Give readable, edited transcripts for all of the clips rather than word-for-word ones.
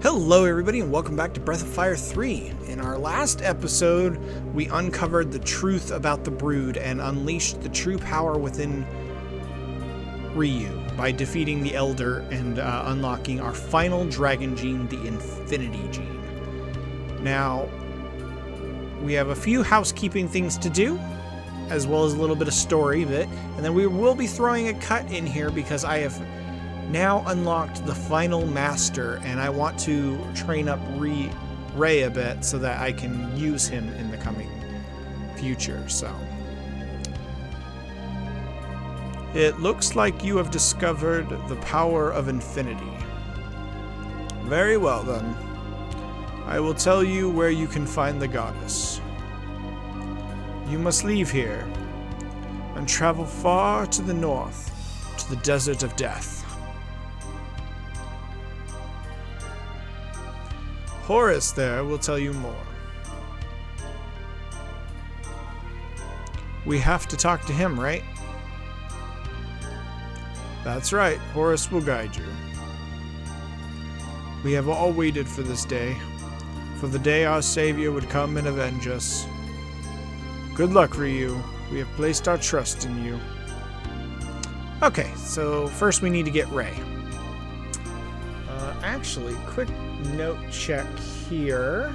Hello everybody and welcome back to Breath of Fire 3. In our last episode, we uncovered the truth about the Brood and unleashed the true power within Ryu by defeating the Elder and unlocking our final dragon gene, the Infinity Gene. Now, we have a few housekeeping things to do, as well as a little bit of story bit, and then we will be throwing a cut in here because I have now unlocked the final master, and I want to train up Ray a bit so that I can use him in the coming future. So it looks like you have discovered the power of infinity. Very well then. I will tell you where you can find the goddess. You must leave here and travel far to the north to the Desert of Death. Horus there will tell you more. We have to talk to him, right? That's right, Horus will guide you. We have all waited for this day, for the day our savior would come and avenge us. Good luck, Ryu. We have placed our trust in you. Okay, so first we need to get Ray. Actually, quick note check here.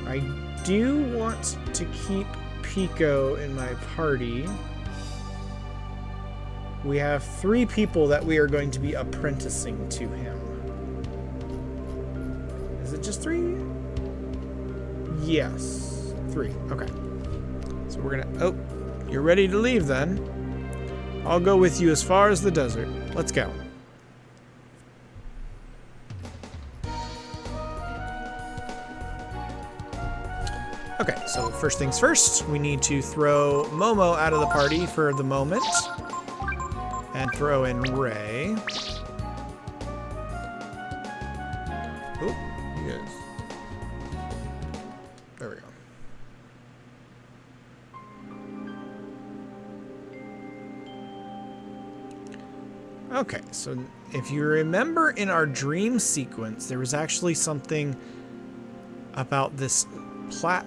I do want to keep Pico in my party. We have 3 people that we are going to be apprenticing to him. Is it just 3? Yes. 3. Okay. So we're gonna... Oh, you're ready to leave then. I'll go with you as far as the desert. Let's go. Okay, so first things first, we need to throw Momo out of the party for the moment. And throw in Ray. Oh, you guys. There we go. Okay, so if you remember in our dream sequence, there was actually something about this plaque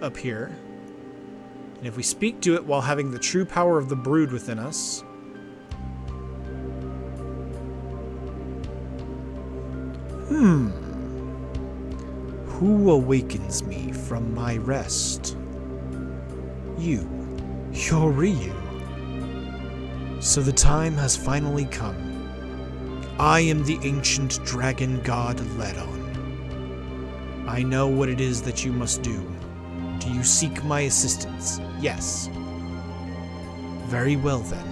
up here, and if we speak to it while having the true power of the Brood within us, who awakens me from my rest? You're Ryu. So the time has finally come. I am the ancient dragon god Ledon. I know what it is that you must do. Do you seek my assistance? Yes. Very well then.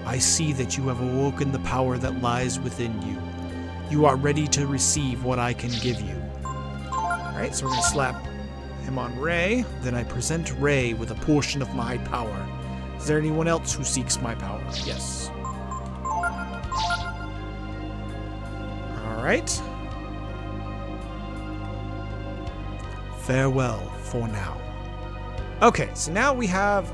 I see that you have awoken the power that lies within you. You are ready to receive what I can give you. Alright, so we're going to slap him on Ray. Then I present Ray with a portion of my power. Is there anyone else who seeks my power? Yes. Alright. Farewell for now. Okay, so now we have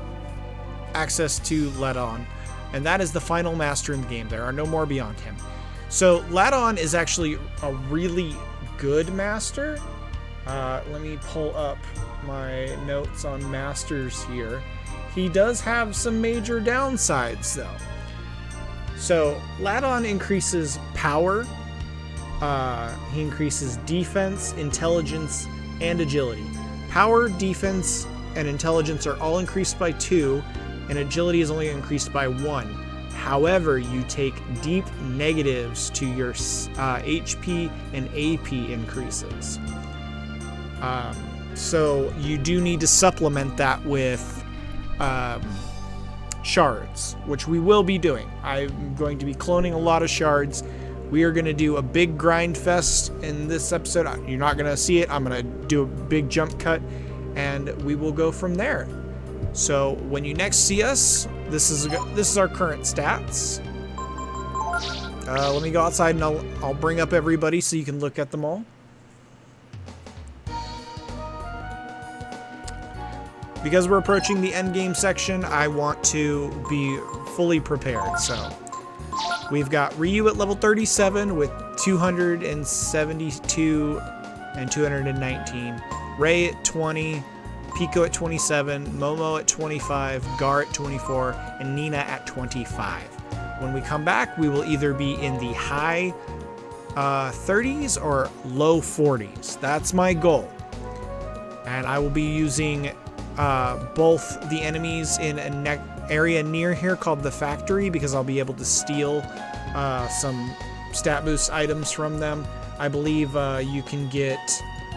access to Ledon, and that is the final master in the game. There are no more beyond him. So Ledon is actually a really good master. Let me pull up my notes on masters here. He does have some major downsides though. So Ledon increases power, he increases defense, intelligence, and agility. Power, defense, and intelligence are all increased by 2, and agility is only increased by 1. However, you take deep negatives to your HP and AP increases. So you do need to supplement that with shards, which we will be doing. I'm going to be cloning a lot of shards. We are going to do a big grind fest in this episode. You're not going to see it. I'm going to do a big jump cut, and we will go from there. So when you next see us, this is our current stats. Let me go outside and I'll bring up everybody so you can look at them all. Because we're approaching the end game section, I want to be fully prepared. So We've got Ryu at level 37 with 272 and 219. Ray at 20, Pico at 27, Momo at 25, Gar at 24, and Nina at 25. When we come back, we will either be in the high 30s or low 40s. That's my goal. And I will be using both the enemies in an area near here called the factory because I'll be able to steal some stat boost items from them. I believe you can get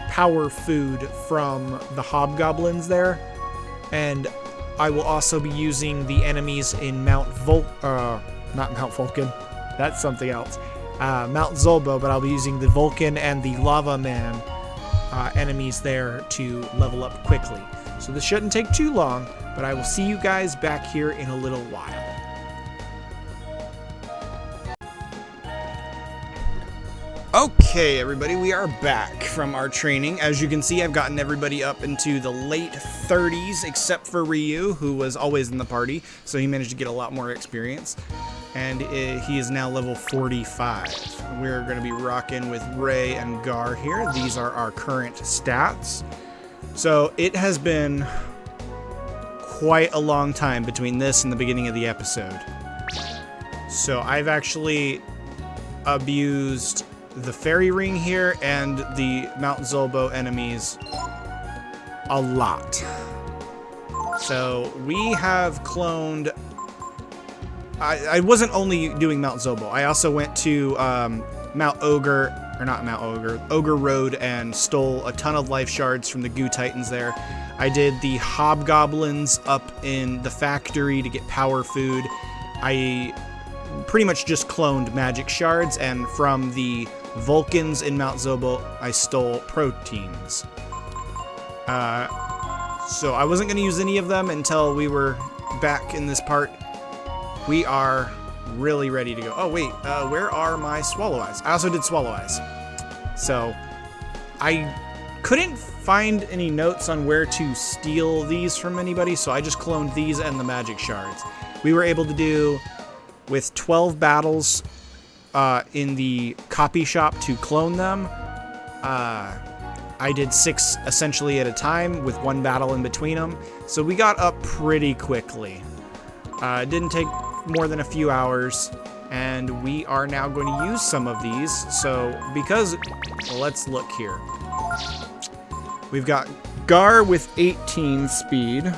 power food from the hobgoblins there. And I will also be using the enemies in not Mount Vulcan. That's something else. Mount Zolbo, but I'll be using the Vulcan and the Lava Man enemies there to level up quickly. So this shouldn't take too long, but I will see you guys back here in a little while. Okay, everybody, we are back from our training. As you can see, I've gotten everybody up into the late 30s, except for Ryu, who was always in the party, so he managed to get a lot more experience. And he is now level 45. We're going to be rocking with Ray and Gar here. These are our current stats. So it has been quite a long time between this and the beginning of the episode. So I've actually abused the fairy ring here and the Mount Zolbo enemies a lot. So we have cloned... I wasn't only doing Mount Zolbo. I also went to Ogre Road and stole a ton of life shards from the Goo Titans there. I did the hobgoblins up in the factory to get power food. I pretty much just cloned magic shards, and from the Vulcans in Mount Zolbo, I stole proteins. So I wasn't going to use any of them until we were back in this part. We are really ready to go. Oh, wait, where are my Swallow Eyes? I also did Swallow Eyes. So I couldn't find any notes on where to steal these from anybody, so I just cloned these and the magic shards. We were able to do, with 12 battles in the copy shop to clone them, I did 6 essentially at a time with 1 battle in between them. So we got up pretty quickly. It didn't take more than a few hours, and we are now going to use some of these. So let's look here. We've got Gar with 18 speed.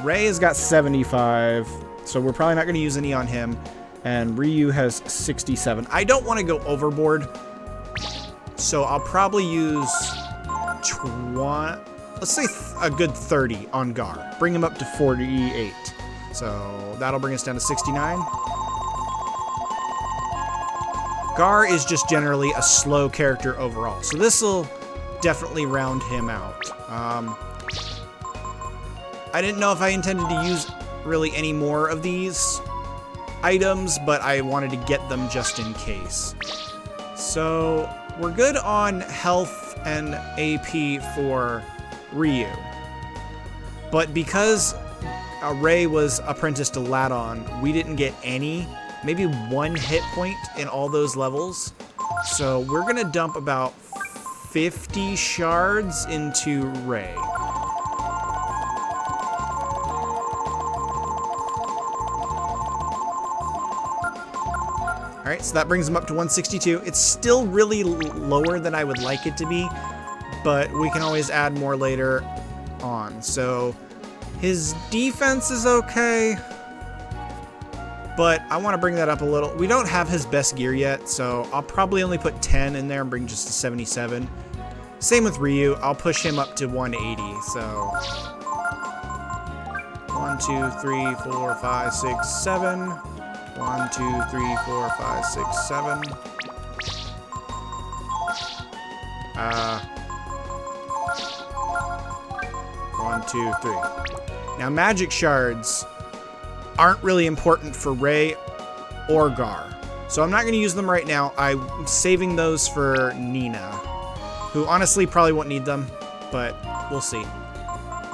Ray has got 75, so we're probably not going to use any on him. And Ryu has 67. I don't want to go overboard, so I'll probably use let's say a good 30 on Gar. Bring him up to 48. So that'll bring us down to 69. Gar is just generally a slow character overall, so this will definitely round him out. I didn't know if I intended to use really any more of these items, but I wanted to get them just in case. So we're good on health and AP for Ryu, but because Ray was apprenticed to Ladon, we didn't get maybe 1 hit point in all those levels. So we're gonna dump about 50 shards into Ray. All right, so that brings him up to 162. It's still really lower than I would like it to be, but we can always add more later on. So his defense is okay, but I want to bring that up a little. We don't have his best gear yet, so I'll probably only put 10 in there and bring just to 77. Same with Ryu. I'll push him up to 180. So 1, 2, 3, 4, 5, 6, 7. 1, 2, 3, 4, 5, 6, 7. 1, 2, 3. Now, magic shards aren't really important for Ray or Gar, so I'm not going to use them right now. I'm saving those for Nina, who honestly probably won't need them, but we'll see.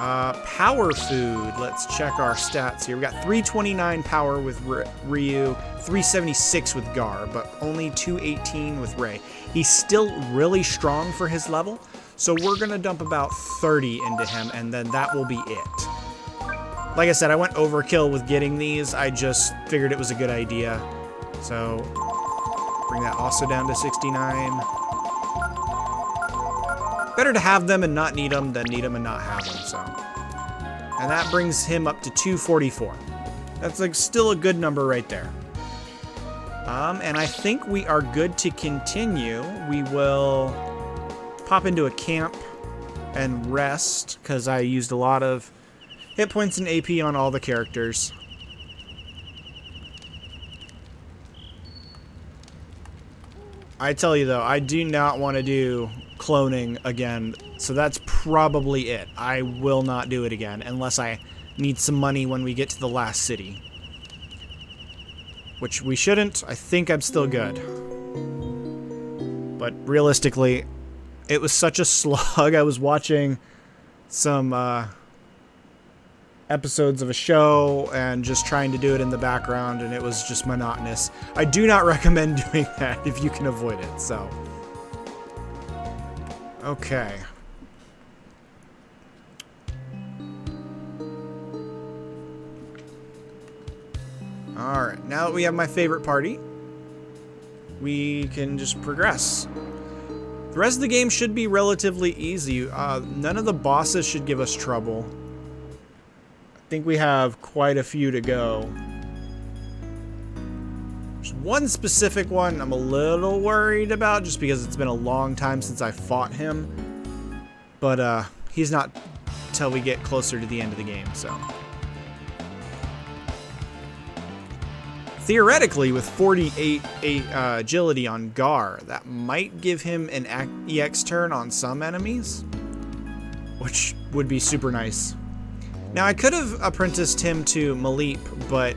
Power food. Let's check our stats here. We got 329 power with Ryu, 376 with Gar, but only 218 with Ray. He's still really strong for his level, so we're gonna dump about 30 into him, and then that will be it. Like I said, I went overkill with getting these. I just figured it was a good idea. So bring that also down to 69. Better to have them and not need them than need them and not have them, so. And that brings him up to 244. That's like still a good number right there. And I think we are good to continue. We will pop into a camp and rest, because I used a lot of hit points and AP on all the characters. I tell you though, I do not want to do cloning again, so that's probably it. I will not do it again unless I need some money when we get to the last city. Which we shouldn't. I think I'm still good. But realistically, it was such a slog. I was watching some episodes of a show and just trying to do it in the background, and it was just monotonous. I do not recommend doing that if you can avoid it, so. Okay. Alright, now that we have my favorite party, we can just progress. The rest of the game should be relatively easy. None of the bosses should give us trouble. I think we have quite a few to go. There's one specific one I'm a little worried about just because it's been a long time since I fought him. But he's not until we get closer to the end of the game, so. Theoretically, with 48 agility on Gar, that might give him an EX turn on some enemies, which would be super nice. Now, I could have apprenticed him to Maleep, but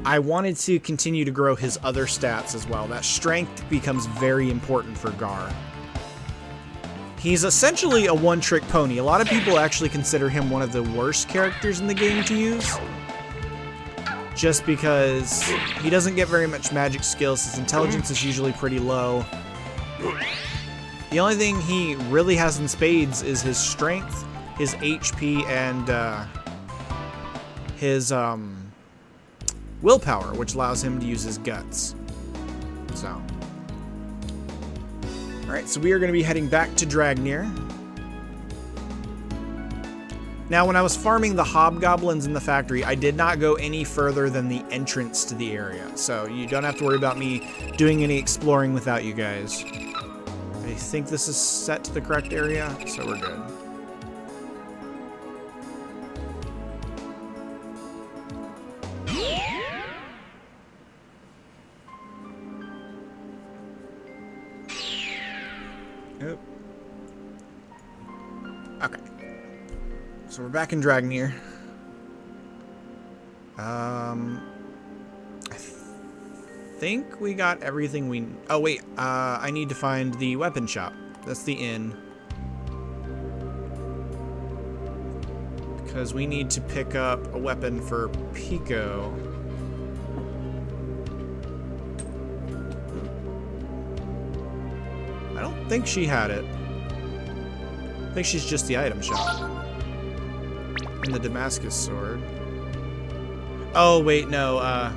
I wanted to continue to grow his other stats as well. That strength becomes very important for Gar. He's essentially a one-trick pony. A lot of people actually consider him one of the worst characters in the game to use, just because he doesn't get very much magic skills. His intelligence is usually pretty low. The only thing he really has in spades is his strength, his HP, and his willpower, which allows him to use his guts. So. Alright, so we are going to be heading back to Dragnir. Now, when I was farming the hobgoblins in the factory, I did not go any further than the entrance to the area. So you don't have to worry about me doing any exploring without you guys. I think this is set to the correct area, so we're good. Oop. Okay. So we're back in Dragnir. I think we got everything we... Oh, wait. I need to find the weapon shop. That's the inn. Because we need to pick up a weapon for Pico. I don't think she had it. I think she's just the item shop. And the Damascus sword. Oh, wait, no.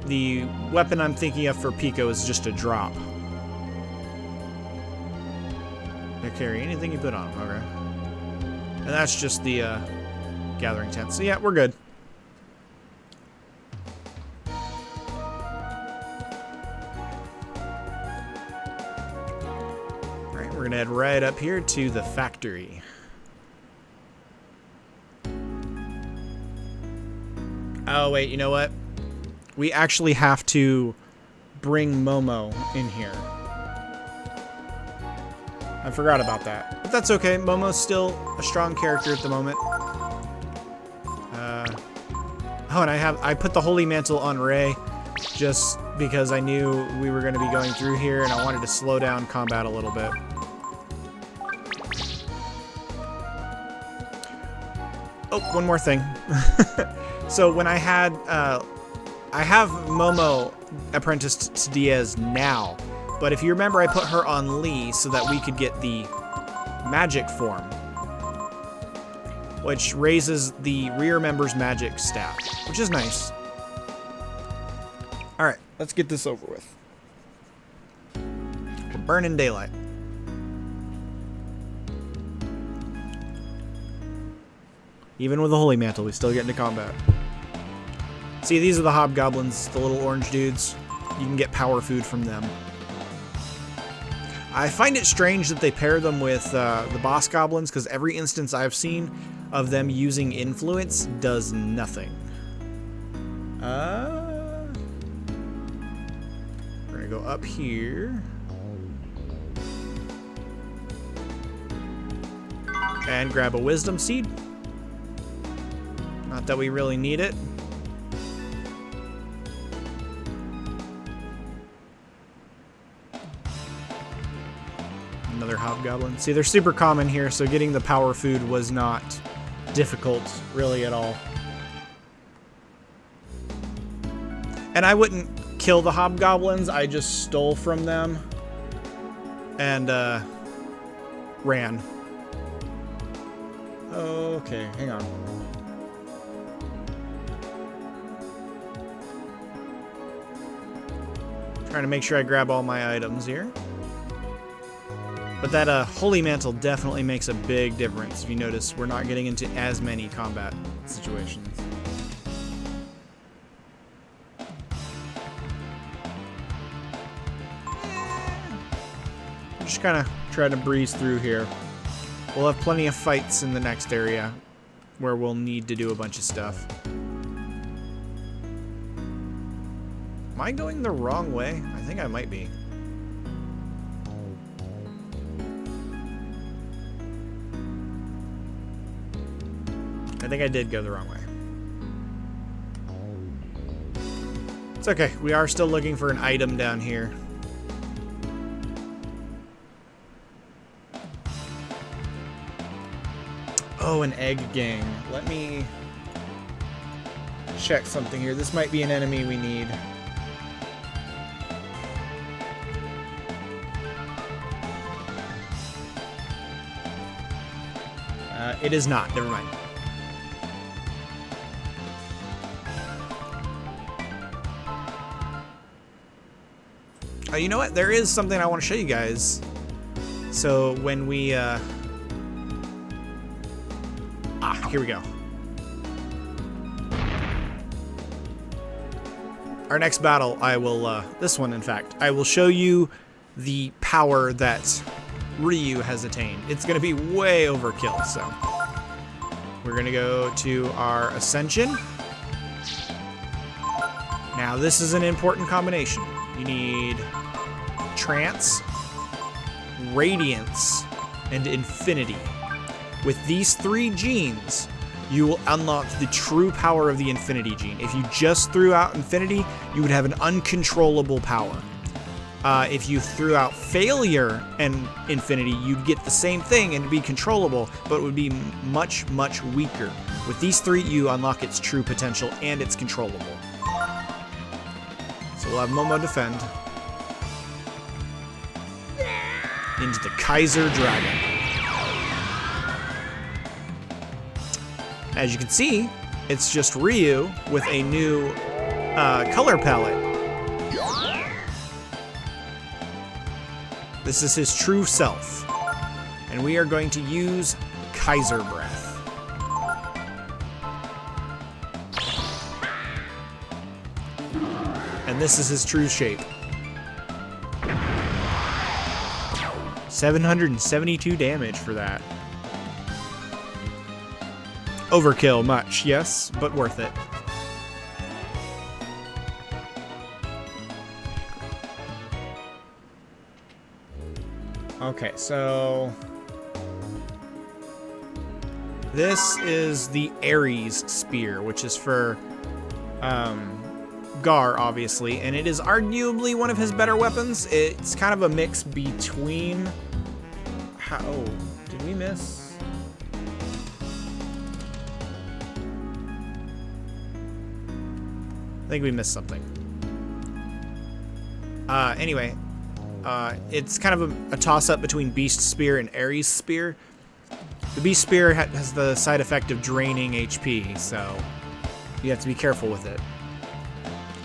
The weapon I'm thinking of for Pico is just a drop. They carry anything you put on them, okay. And that's just the gathering tent. So yeah, we're good. Alright, we're gonna head right up here to the factory. Oh, wait, you know what? We actually have to bring Momo in here. I forgot about that. But that's okay. Momo's still a strong character at the moment. Oh, and I put the Holy Mantle on Ray just because I knew we were going to be going through here and I wanted to slow down combat a little bit. Oh, one more thing. So when I have Momo apprenticed to Diaz now, but if you remember, I put her on Lee so that we could get the magic form, which raises the rear member's magic stat, which is nice. All right, let's get this over with. We're burning daylight. Even with the Holy Mantle, we still get into combat. See, these are the hobgoblins, the little orange dudes. You can get power food from them. I find it strange that they pair them with the boss goblins, because every instance I've seen of them using influence does nothing. We're gonna go up here. And grab a wisdom seed. Not that we really need it. Another hobgoblin. See, they're super common here, so getting the power food was not difficult, really, at all. And I wouldn't kill the hobgoblins, I just stole from them and ran. Okay, hang on. Trying to make sure I grab all my items here. But that Holy Mantle definitely makes a big difference. If you notice, we're not getting into as many combat situations. Just kind of try to breeze through here. We'll have plenty of fights in the next area where we'll need to do a bunch of stuff. Am I going the wrong way? I think I might be. I think I did go the wrong way. It's okay. We are still looking for an item down here. Oh, an egg gang. Let me check something here. This might be an enemy we need. It is not. Never mind. Oh, you know what? There is something I want to show you guys. So when we... here we go. Our next battle, I will... this one, in fact. I will show you the power that Ryu has attained. It's going to be way overkill, so... We're going to go to our Ascension. Now, this is an important combination. You need Trance, Radiance, and Infinity. With these three genes, you will unlock the true power of the Infinity gene. If you just threw out Infinity, you would have an uncontrollable power. If you threw out Failure and Infinity, you'd get the same thing and be controllable, but it would be much, much weaker. With these three, you unlock its true potential and it's controllable. So we'll have Momo defend. Into the Kaiser Dragon. As you can see, it's just Ryu with a new color palette. This is his true self. And we are going to use Kaiser Breath. And this is his true shape. 772 damage for that. Overkill much, yes, but worth it. Okay, so this is the Ares Spear, which is for Gar, obviously, and it is arguably one of his better weapons. It's kind of a mix between... Oh, did we miss? think we missed something. Anyway, it's kind of a toss-up between Beast Spear and Ares Spear. The Beast Spear has the side effect of draining HP, so you have to be careful with it.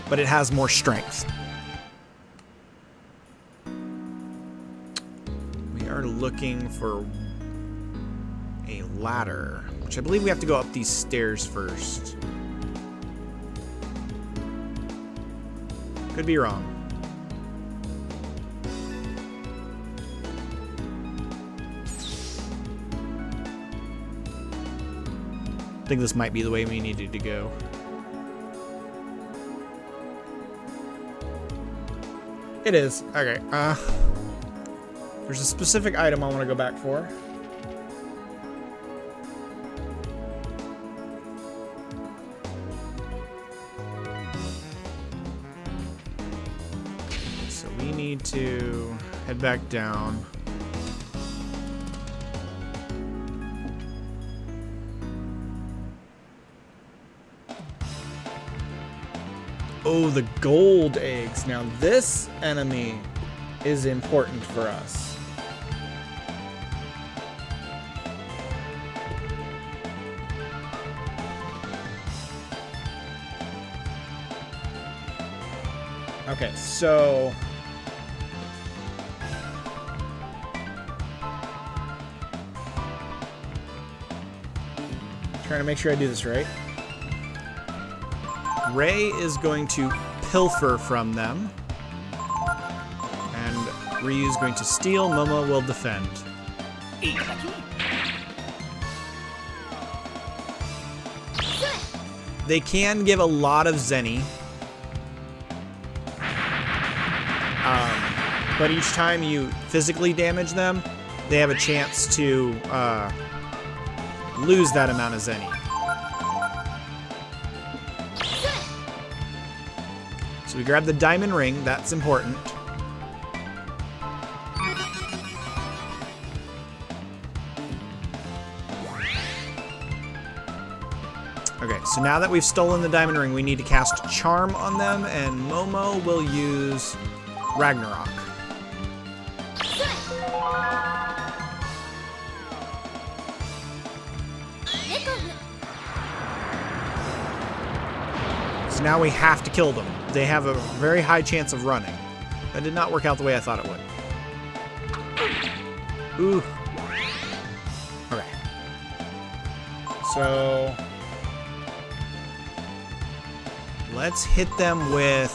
But it has more strength. We are looking for a ladder, which I believe we have to go up these stairs first. Could be wrong. I think this might be the way we needed to go. It is. Okay. There's a specific item I want to go back for. So we need to head back down. Oh, the gold eggs. Now this enemy is important for us. Okay, so trying to make sure I do this right. Ray is going to pilfer from them, and Ryu is going to steal. Momo will defend. They can give a lot of Zenny, but each time you physically damage them, they have a chance to lose that amount of Zenny. So we grab the diamond ring, that's important. Okay, so now that we've stolen the diamond ring, we need to cast Charm on them, and Momo will use Ragnarok. So now we have to kill them. They have a very high chance of running. That did not work out the way I thought it would. Ooh. Okay. So let's hit them with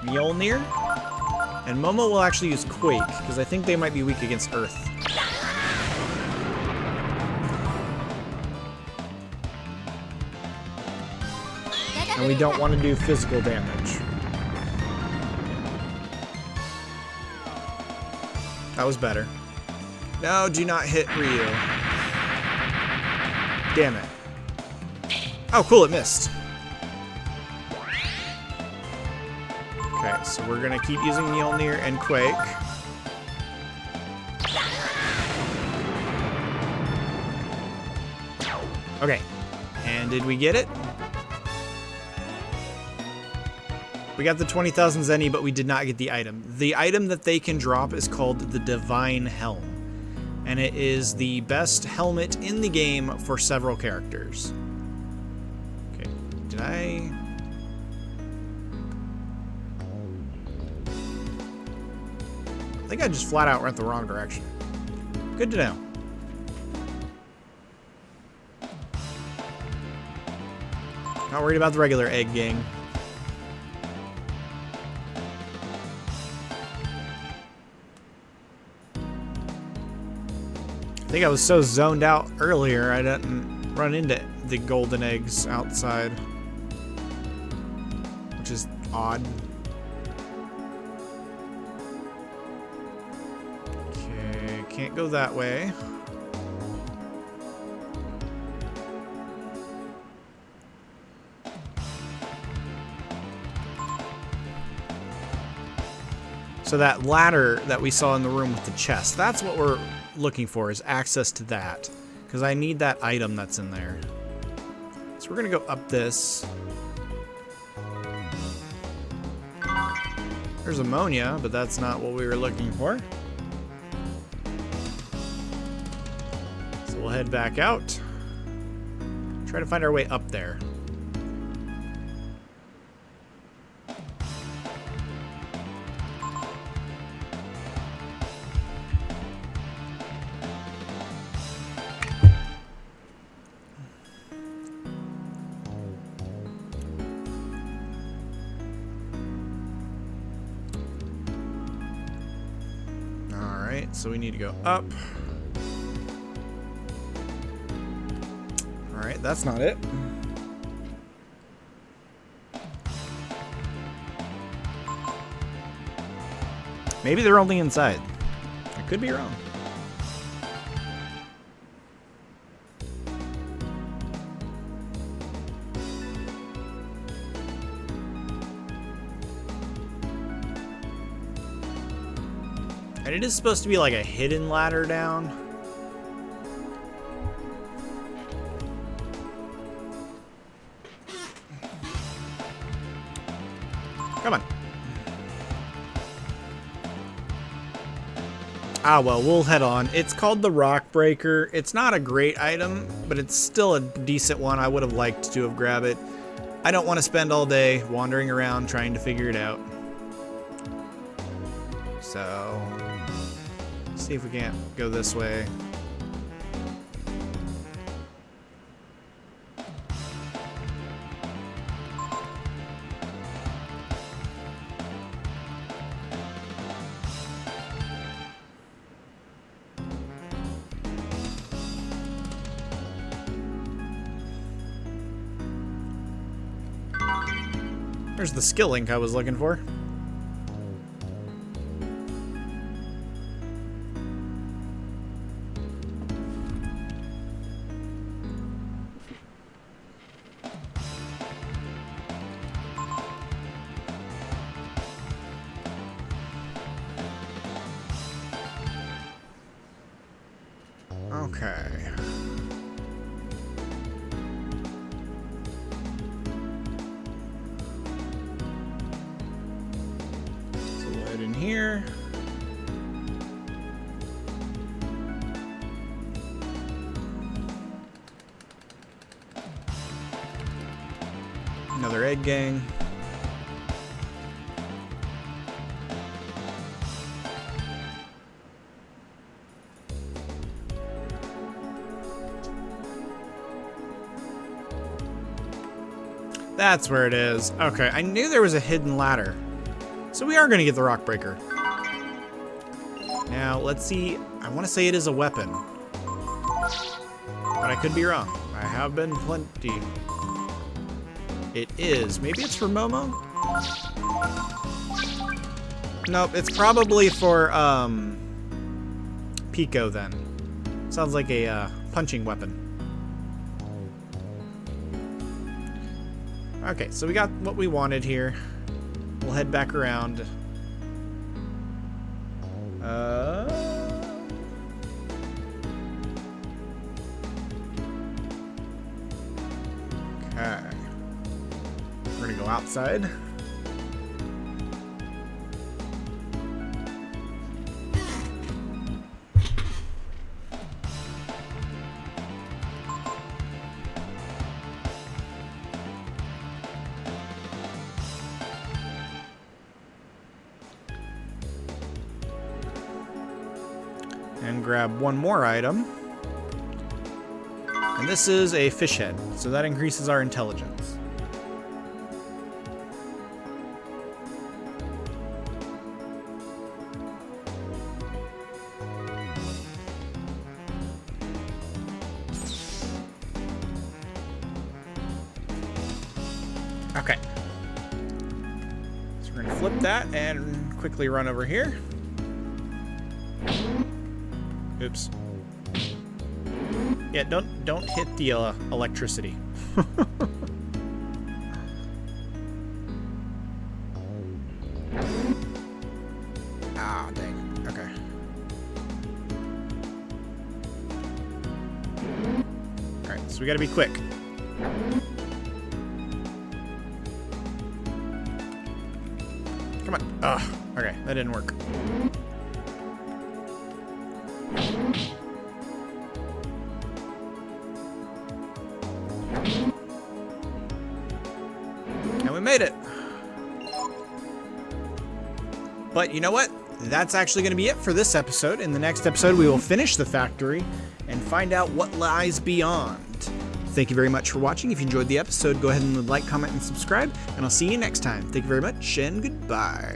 Mjolnir. And Momo will actually use Quake, because I think they might be weak against Earth. And we don't want to do physical damage. That was better. No, do not hit Ryu. Damn it. Oh, cool, it missed. Okay, so we're going to keep using Mjolnir and Quake. Okay, and did we get it? We got the 20,000 Zenny, but we did not get the item. The item that they can drop is called the Divine Helm, and it is the best helmet in the game for several characters. Okay, did I think I just flat out went the wrong direction. Good to know. Not worried about the regular egg gang. I think I was so zoned out earlier I didn't run into the golden eggs outside, which is odd. Okay, can't go that way. So that ladder that we saw in the room with the chest, that's what we're looking for, is access to that, because I need that item that's in there. So we're gonna go up this. There's ammonia, but that's not what we were looking for. So we'll head back out. Try to find our way up there. So we need to go up. All right, that's not it. Maybe they're only inside. I could be wrong. And it is supposed to be like a hidden ladder down. Come on. Ah, well, we'll head on. It's called the Rock Breaker. It's not a great item, but it's still a decent one. I would have liked to have grabbed it. I don't want to spend all day wandering around trying to figure it out. So, see if we can't go this way. There's the skill link I was looking for. Okay. So we'll head in here. Another egg gang. That's where it is. Okay, I knew there was a hidden ladder. So we are going to get the Rock Breaker. Now, let's see. I want to say it is a weapon. But I could be wrong. I have been plenty. It is. Maybe it's for Momo? Nope, it's probably for Pico then. Sounds like a punching weapon. Okay, so we got what we wanted here. We'll head back around. Okay. We're gonna go outside. And grab one more item. And this is a fish head, so that increases our intelligence. Okay. So we're gonna flip that and quickly run over here. Oops. Yeah, don't hit the electricity. Ah, dang. Okay. All right, so we got to be quick. Come on. Ugh. Okay, that didn't work. And we made it. But you know what? That's actually going to be it for this episode. In the next episode, we will finish the factory and find out what lies beyond. Thank you very much for watching. If you enjoyed the episode, go ahead and like, comment, and subscribe, and I'll see you next time. Thank you very much, and goodbye.